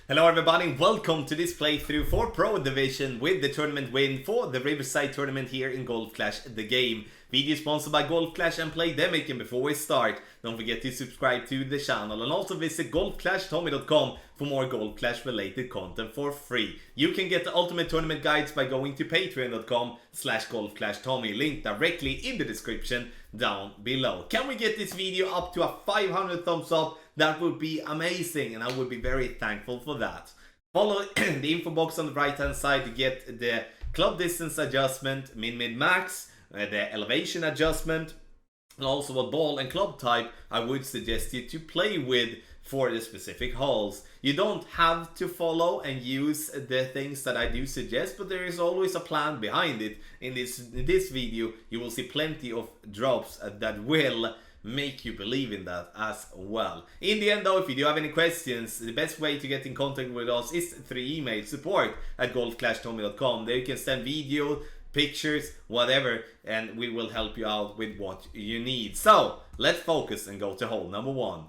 Hello everybody, welcome to this playthrough for Pro Division with the tournament win for the Riverside Tournament here in Golf Clash the game. Video sponsored by Golf Clash and Playdemic, and before we start, don't forget to subscribe to the channel and also visit golfclashtommy.com for more Golf Clash related content for free. You can get the ultimate tournament guides by going to patreon.com/golfclashtommy, link directly in the description down below. Can we get this video up to a 500 thumbs up? That would be amazing, and I would be very thankful for that. Follow the info box on the right hand side to get the club distance adjustment, min-max, the elevation adjustment, and also what ball and club type I would suggest you to play with for the specific holes. You don't have to follow and use the things that I do suggest, but there is always a plan behind it. In this video, you will see plenty of drops that will make you believe in that as well. In the end though, if you do have any questions, the best way to get in contact with us is through email, support@golfclashtommy.com. There you can send video, pictures, whatever, and we will help you out with what you need. So let's focus and go to hole number one.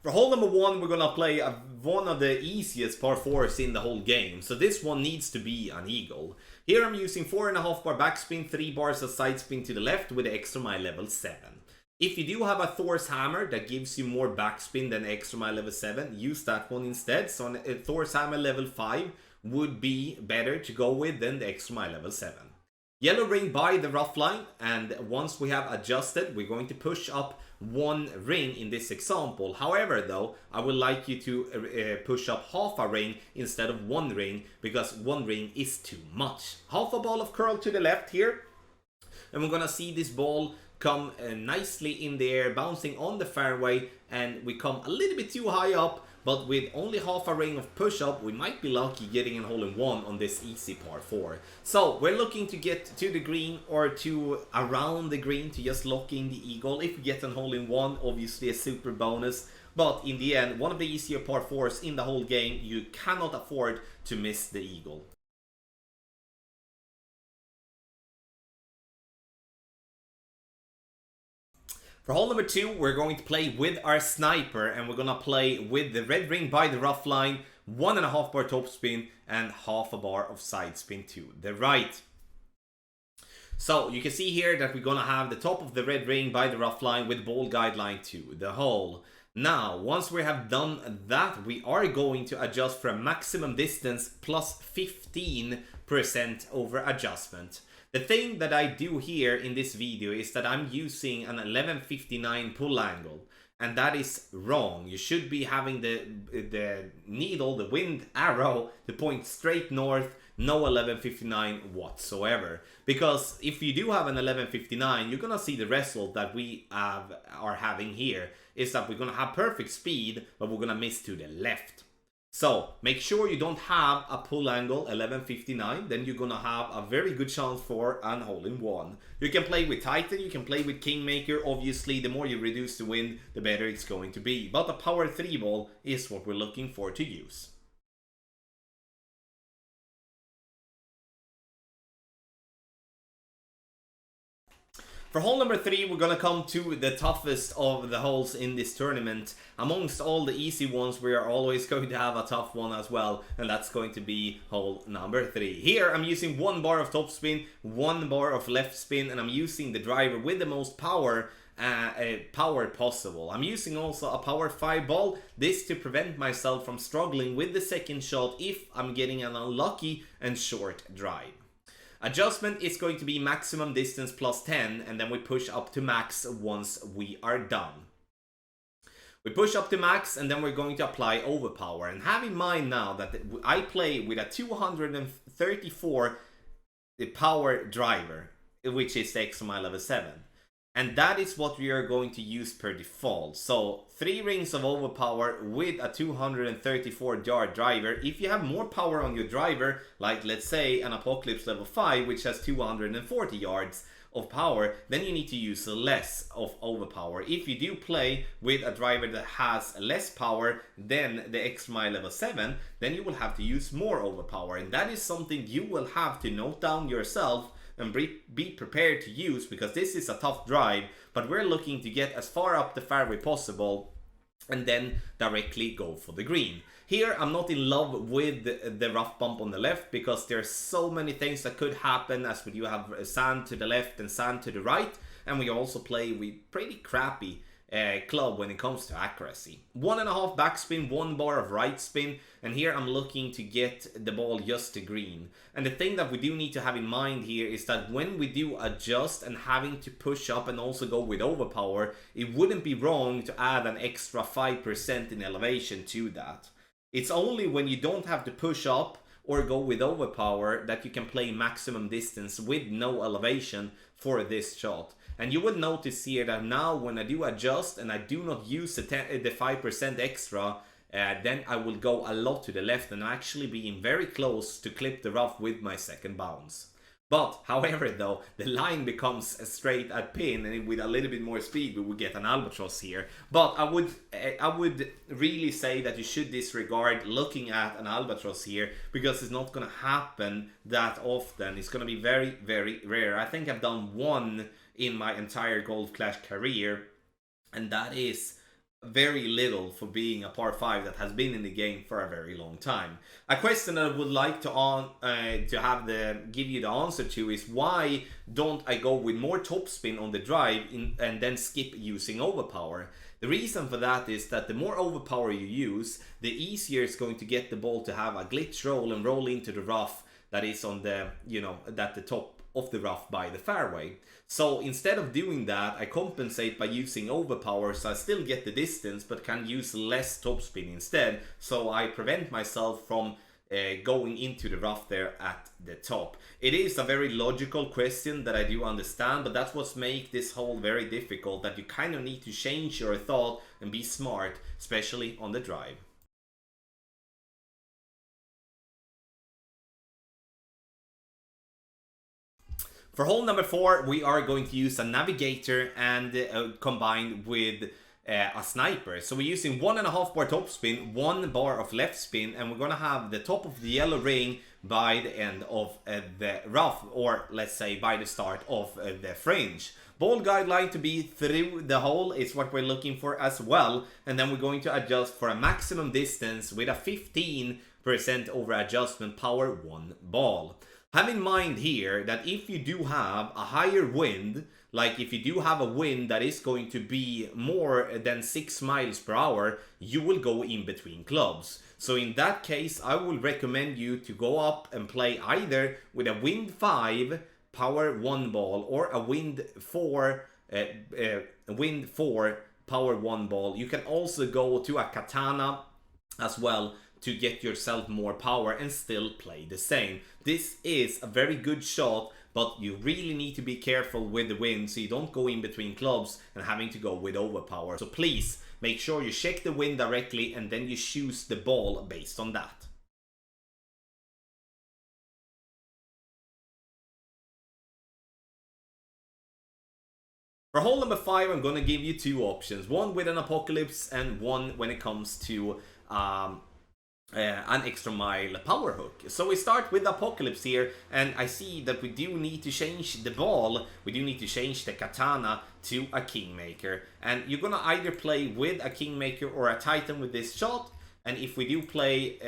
For hole number one, we're gonna play one of the easiest par 4s in the whole game. So this one needs to be an eagle. Here I'm using 4.5 bar backspin, 3 bars of side spin to the left with the extra mile level 7. If you do have a Thor's hammer that gives you more backspin than extra mile level 7, use that one instead. So a Thor's hammer level 5 would be better to go with than the extra mile level 7. Yellow ring by the rough line, and once we have adjusted, we're going to push up one ring in this example. However though, I would like you to push up half a ring instead of one ring, because one ring is too much. Half a ball of curl to the left here, and we're gonna see this ball come nicely in the air, bouncing on the fairway, and we come a little bit too high up, but with only half a ring of push-up, we might be lucky getting a hole-in-one on this easy par 4. So we're looking to get to the green or to around the green to just lock in the eagle. If we get a hole-in-one, obviously a super bonus. But in the end, one of the easier par 4s in the whole game. You cannot afford to miss the eagle. For hole number 2, we're going to play with our sniper, and we're gonna play with the red ring by the rough line, 1.5 bar topspin, and half a bar of side spin to the right. So you can see here that we're gonna have the top of the red ring by the rough line with ball guideline to the hole. Now, once we have done that, we are going to adjust for a maximum distance plus 15% over adjustment. The thing that I do here in this video is that I'm using an 1159 pull angle, and that is wrong. You should be having the needle, the wind arrow, to point straight north, no 1159 whatsoever. Because if you do have an 1159, you're gonna see the result that we are having here is that we're gonna have perfect speed, but we're gonna miss to the left. So make sure you don't have a pull angle 1159, then you're gonna have a very good chance for an hole-in-one. You can play with Titan, you can play with Kingmaker. Obviously, the more you reduce the wind, the better it's going to be. But a power 3 ball is what we're looking for to use. For hole number 3, we're gonna come to the toughest of the holes in this tournament. Amongst all the easy ones, we are always going to have a tough one as well, and that's going to be hole number 3. Here, I'm using 1 bar of topspin, 1 bar of left spin, and I'm using the driver with the most power possible. I'm using also a power 5 ball, this to prevent myself from struggling with the second shot if I'm getting an unlucky and short drive. Adjustment is going to be maximum distance plus 10, and then we push up to max once we are done. We push up to max, and then we're going to apply overpower. And have in mind now that I play with a 234 power driver, which is the extra mile level 7. And that is what we are going to use per default. So 3 rings of overpower with a 234 yard driver. If you have more power on your driver, like let's say an Apocalypse level 5, which has 240 yards of power, then you need to use less of overpower. If you do play with a driver that has less power than the extra mile level 7, then you will have to use more overpower. And that is something you will have to note down yourself and be prepared to use, because this is a tough drive, but we're looking to get as far up the fairway possible and then directly go for the green. Here I'm not in love with the rough bump on the left, because there's so many things that could happen, as we do have sand to the left and sand to the right, and we also play with pretty crappy club when it comes to accuracy. 1.5 backspin, 1 bar of right spin, and here I'm looking to get the ball just to green. And the thing that we do need to have in mind here is that when we do adjust and having to push up and also go with overpower, it wouldn't be wrong to add an extra 5% in elevation to that. It's only when you don't have to push up or go with overpower that you can play maximum distance with no elevation for this shot. And you would notice here that now when I do adjust and I do not use the 5% extra, then I will go a lot to the left and actually being very close to clip the rough with my second bounce. But however though, the line becomes straight at pin, and with a little bit more speed we would get an albatross here. But I would really say that you should disregard looking at an albatross here, because it's not going to happen that often. It's going to be very, very rare. I think I've done one in my entire Golf Clash career, and that is very little for being a par 5 that has been in the game for a very long time. A question that I would like to give you the answer to is, why don't I go with more topspin on the drive and then skip using overpower? The reason for that is that the more overpower you use, the easier it's going to get the ball to have a glitch roll and roll into the rough that is on the, at the top of the rough by the fairway. So instead of doing that, I compensate by using overpower, so I still get the distance but can use less topspin instead, so I prevent myself from going into the rough there at the top. It is a very logical question that I do understand, but that's what makes this hole very difficult, that you kind of need to change your thought and be smart, especially on the drive. For hole number 4, we are going to use a navigator and combined with a sniper. So we're using 1.5 bar topspin, 1 bar of left spin, and we're going to have the top of the yellow ring by the end of the rough, or let's say by the start of the fringe. Ball guideline to be through the hole is what we're looking for as well, and then we're going to adjust for a maximum distance with a 15% over adjustment power 1 ball. Have in mind here that if you do have a higher wind, like if you do have a wind that is going to be more than 6 miles per hour, you will go in between clubs. So in that case, I will recommend you to go up and play either with a wind 5 power 1 ball or a wind 4 power 1 ball. You can also go to a katana as well to get yourself more power and still play the same. This is a very good shot, but you really need to be careful with the wind so you don't go in between clubs and having to go with overpower. So please make sure you check the wind directly and then you choose the ball based on that. For hole number 5, I'm going to give you 2 options. One with an apocalypse and one when it comes to an extra mile power hook. So we start with Apocalypse here, and I see that we do need to change the ball. We do need to change the katana to a Kingmaker, and you're gonna either play with a Kingmaker or a Titan with this shot. And if we do play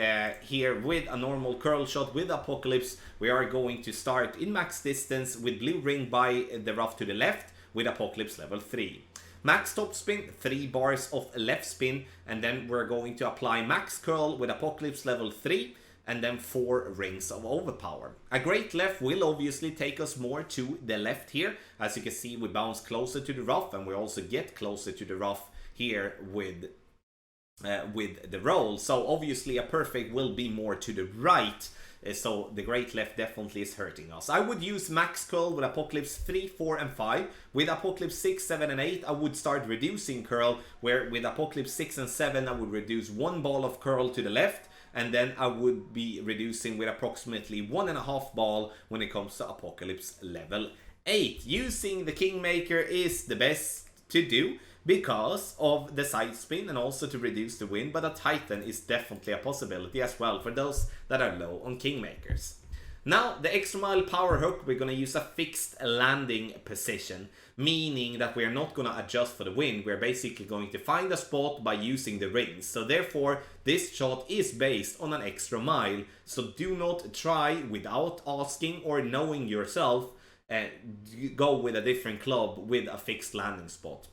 here with a normal curl shot with Apocalypse, we are going to start in max distance with blue ring by the rough to the left with Apocalypse level 3. Max top spin, 3 bars of left spin, and then we're going to apply max curl with Apocalypse level 3, and then 4 rings of overpower. A great left will obviously take us more to the left here. As you can see, we bounce closer to the rough, and we also get closer to the rough here with the roll. So obviously a perfect will be more to the right. So the great left definitely is hurting us. I would use max curl with Apocalypse 3, 4 and 5. With Apocalypse 6, 7 and 8 I would start reducing curl, where with Apocalypse 6 and 7 I would reduce 1 ball of curl to the left, and then I would be reducing with approximately 1.5 ball when it comes to Apocalypse level 8. Using the Kingmaker is the best to do because of the side spin and also to reduce the wind, but a Titan is definitely a possibility as well for those that are low on Kingmakers. Now, the extra mile power hook, we're going to use a fixed landing position, meaning that we are not going to adjust for the wind. We're basically going to find a spot by using the rings. So therefore, this shot is based on an extra mile. So do not try without asking or knowing yourself, go with a different club with a fixed landing spot.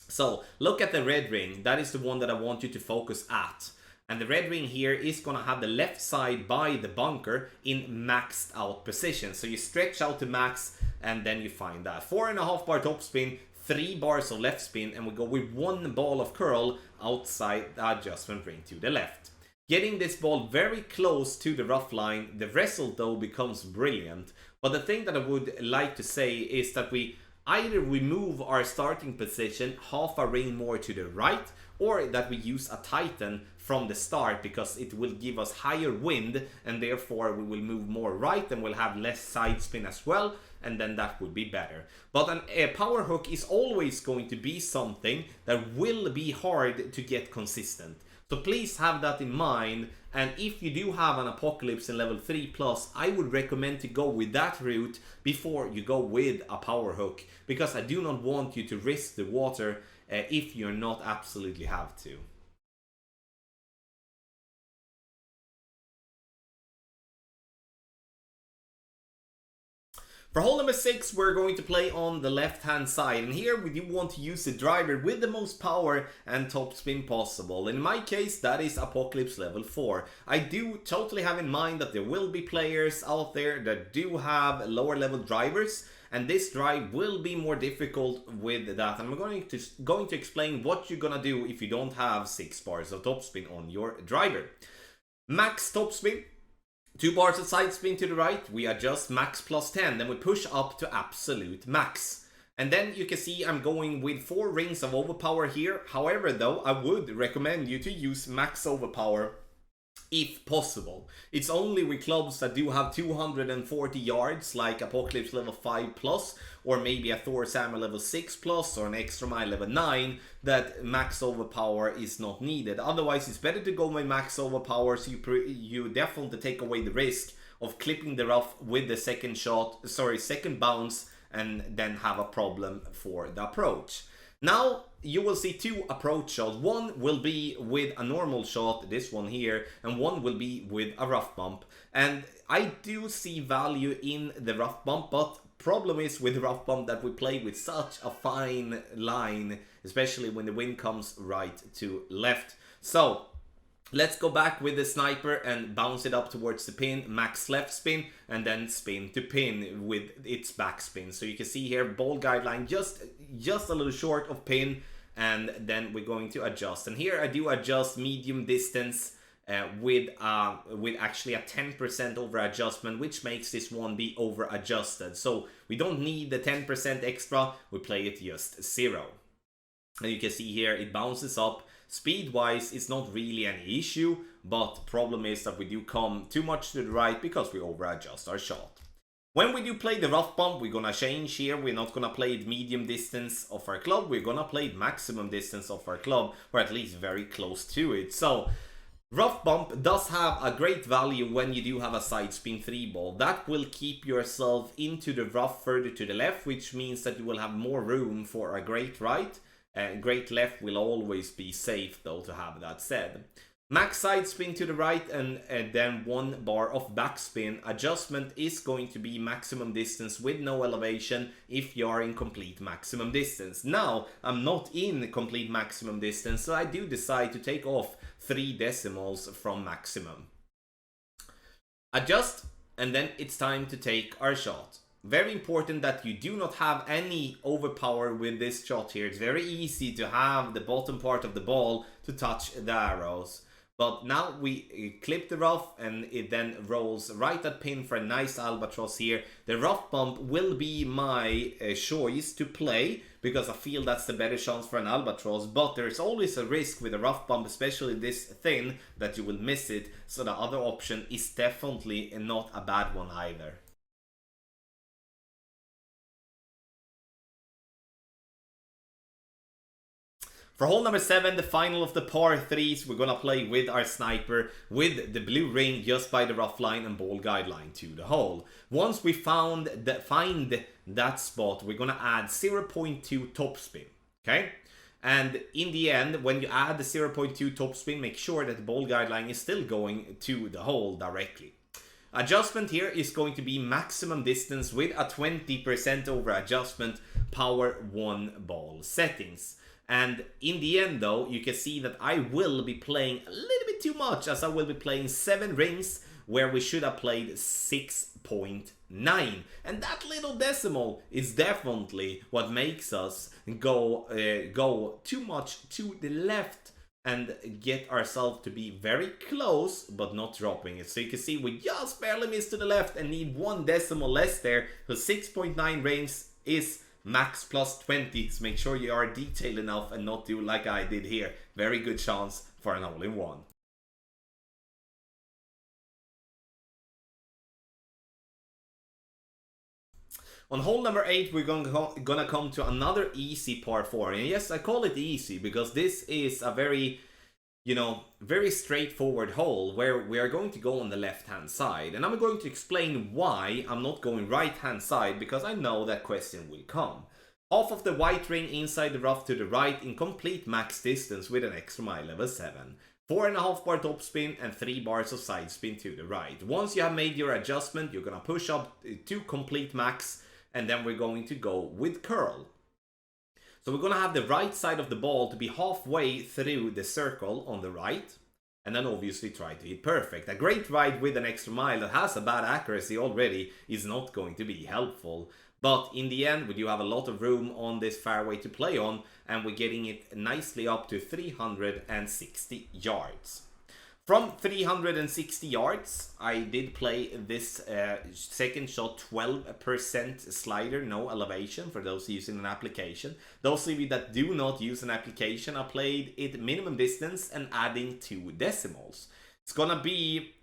So look at the red ring. That is the one that I want you to focus at. And the red ring here is going to have the left side by the bunker in maxed out position. So you stretch out to max and then you find that. 4.5 bar topspin, 3 bars of left spin, and we go with 1 ball of curl outside the adjustment ring to the left. Getting this ball very close to the rough line, the result though becomes brilliant. But the thing that I would like to say is that we either move our starting position half a ring more to the right, or that we use a tighten from the start, because it will give us higher wind and therefore we will move more right and we'll have less side spin as well, and then that would be better. But a power hook is always going to be something that will be hard to get consistent. So please have that in mind, and if you do have an Apocalypse in level 3+, I would recommend to go with that route before you go with a power hook, because I do not want you to risk the water if you're not absolutely have to. For hole number 6, we're going to play on the left hand side, and here we do want to use the driver with the most power and top spin possible. In my case, that is Apocalypse level 4. I do totally have in mind that there will be players out there that do have lower level drivers, and this drive will be more difficult with that. And I'm going to explain what you're gonna do if you don't have 6 bars of topspin on your driver. Max topspin, 2 bars of side spin to the right, we adjust max plus 10, then we push up to absolute max. And then you can see I'm going with 4 rings of overpower here. However though, I would recommend you to use max overpower if possible. It's only with clubs that do have 240 yards, like Apocalypse level 5+, or maybe a Thor Hammer level 6+, or an Extra Mile level 9, that max overpower is not needed. Otherwise, it's better to go with max overpower, so you definitely take away the risk of clipping the rough with the second bounce, and then have a problem for the approach. Now you will see 2 approach shots. One will be with a normal shot, this one here, and one will be with a rough bump. And I do see value in the rough bump, but problem is with the rough bump that we play with such a fine line, especially when the wind comes right to left. So let's go back with the sniper and bounce it up towards the pin, max left spin, and then spin to pin with its backspin. So you can see here, ball guideline just a little short of pin, and then we're going to adjust. And here I do adjust medium distance with actually a 10% over adjustment, which makes this one be over adjusted. So we don't need the 10% extra, we play it just 0. And you can see here it bounces up. Speed wise, it's not really an issue, but problem is that we do come too much to the right because we over adjust our shot. When we do play the rough bump, we're gonna change here. We're not gonna play it medium distance of our club, we're gonna play it maximum distance of our club, or at least very close to it. So rough bump does have a great value when you do have a side spin 3 ball. That will keep yourself into the rough further to the left, which means that you will have more room for a great right. Great left will always be safe though, to have that said. Max side spin to the right, and then 1 bar of backspin. Adjustment is going to be maximum distance with no elevation if you are in complete maximum distance. Now, I'm not in complete maximum distance, so I do decide to take off 3 decimals from maximum. Adjust, and then it's time to take our shot. Very important that you do not have any overpower with this shot here. It's very easy to have the bottom part of the ball to touch the arrows. But now we clip the rough, and it then rolls right at pin for a nice albatross here. The rough bump will be my choice to play, because I feel that's the better chance for an albatross. But there's always a risk with a rough bump, especially this thin, that you will miss it. So the other option is definitely not a bad one either. For For hole number 7, the final of the par 3s, we're gonna play with our sniper with the blue ring just by the rough line and ball guideline to the hole. Once we find that spot, we're gonna add 0.2 topspin, okay? And in the end, when you add the 0.2 topspin, make sure that the ball guideline is still going to the hole directly. Adjustment here is going to be maximum distance with a 20% over adjustment, power 1 ball settings. And in the end though, you can see that I will be playing a little bit too much, as I will be playing 7 rings where we should have played 6.9. And that little decimal is definitely what makes us go too much to the left and get ourselves to be very close but not dropping it. So you can see we just barely missed to the left and need 1 decimal less there, because 6.9 rings is max plus 20, so make sure you are detailed enough and not do like I did here. Very good chance for an hole-in-one. On hole number 8, we're gonna come to another easy par 4. And yes, I call it easy because this is a very, very straightforward hole where we are going to go on the left-hand side. And I'm going to explain why I'm not going right-hand side, because I know that question will come. Half of the white ring inside the rough to the right in complete max distance with an extra mile level 7. 4.5 bar topspin and 3 bars of side spin to the right. Once you have made your adjustment, you're gonna push up to complete max, and then we're going to go with curl. So we're going to have the right side of the ball to be halfway through the circle on the right, and then obviously try to hit perfect. A great ride with an extra mile that has a bad accuracy already is not going to be helpful. But in the end, we do have a lot of room on this fairway to play on, and we're getting it nicely up to 360 yards. From 360 yards, I did play this second shot 12% slider, no elevation, for those using an application. Those of you that do not use an application, I played it minimum distance and adding 2 decimals. It's gonna be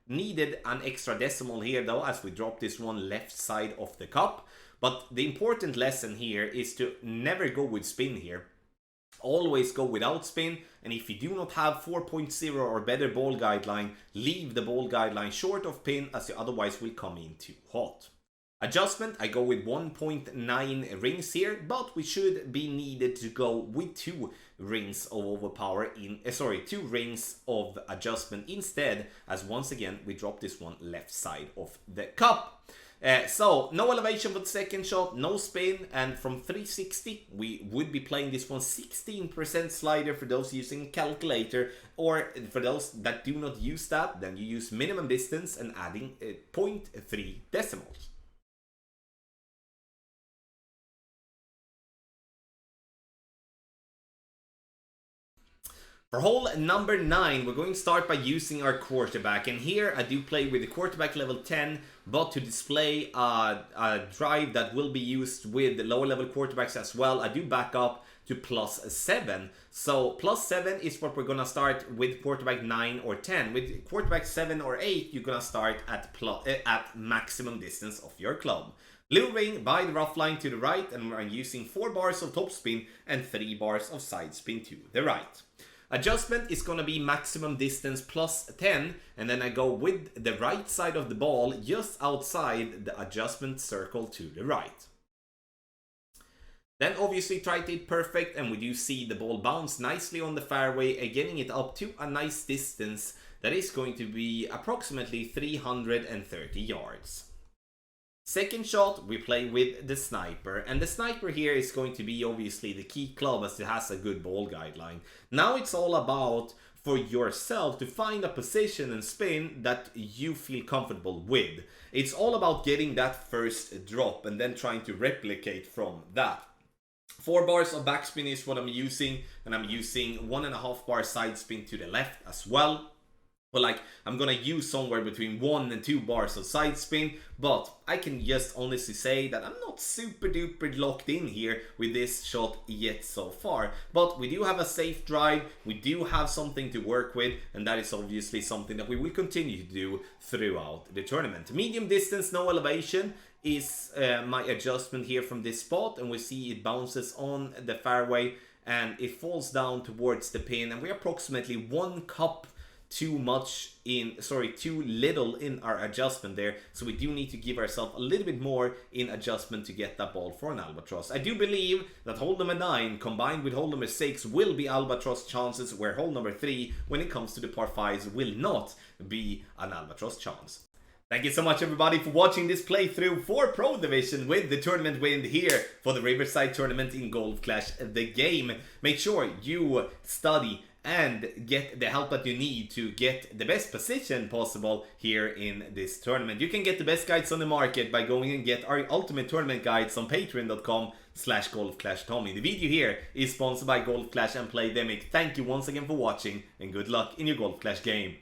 needed an extra decimal here though, as we drop this one left side of the cup. But the important lesson here is to never go with spin here. Always go without spin, and if you do not have 4.0 or better ball guideline, leave the ball guideline short of pin, as you otherwise will come in too hot. Adjustment, I go with 1.9 rings here, but we should be needed to go with 2 rings of overpower 2 rings of adjustment instead, as once again we drop this one left side of the cup. So no elevation for the second shot, no spin, and from 360 we would be playing this one 16% slider for those using a calculator, or for those that do not use that, then you use minimum distance and adding 0.3 decimals. For hole number 9, we're going to start by using our quarterback, and here I do play with the quarterback level 10, but to display a drive that will be used with the lower level quarterbacks as well, I do back up to +7. So +7 is what we're gonna start with quarterback 9 or 10. With quarterback 7 or 8, you're gonna start at maximum distance of your club. Blue ring by the rough line to the right, and I'm using 4 bars of topspin and 3 bars of side spin to the right. Adjustment is going to be maximum distance +10, and then I go with the right side of the ball just outside the adjustment circle to the right. Then obviously try to hit perfect, and we do see the ball bounce nicely on the fairway, getting it up to a nice distance that is going to be approximately 330 yards. Second shot, we play with the sniper, and the sniper here is going to be obviously the key club, as it has a good ball guideline. Now it's all about for yourself to find a position and spin that you feel comfortable with. It's all about getting that first drop and then trying to replicate from that. 4 bars of backspin is what I'm using, and I'm using 1.5 bar side spin to the left as well. But I'm gonna use somewhere between 1 and 2 bars of side spin, but I can just honestly say that I'm not super duper locked in here with this shot yet so far. But we do have a safe drive, we do have something to work with, and that is obviously something that we will continue to do throughout the tournament. Medium distance, no elevation is my adjustment here from this spot, and we see it bounces on the fairway and it falls down towards the pin, and we're approximately 1 cup too little in our adjustment there, so we do need to give ourselves a little bit more in adjustment to get that ball for an albatross. I do believe that hole number 9 combined with hole number 6 will be albatross chances, where hole number 3, when it comes to the par 5s, will not be an albatross chance. Thank you so much everybody for watching this playthrough for Pro Division with the tournament win here for the Riverside Tournament in Golf Clash the game. Make sure you study and get the help that you need to get the best position possible here in this tournament. You can get the best guides on the market by going and get our ultimate tournament guides on patreon.com/golfclashtommy. The video here is sponsored by Golf Clash and Playdemic. Thank you once again for watching, and good luck in your Golf Clash game.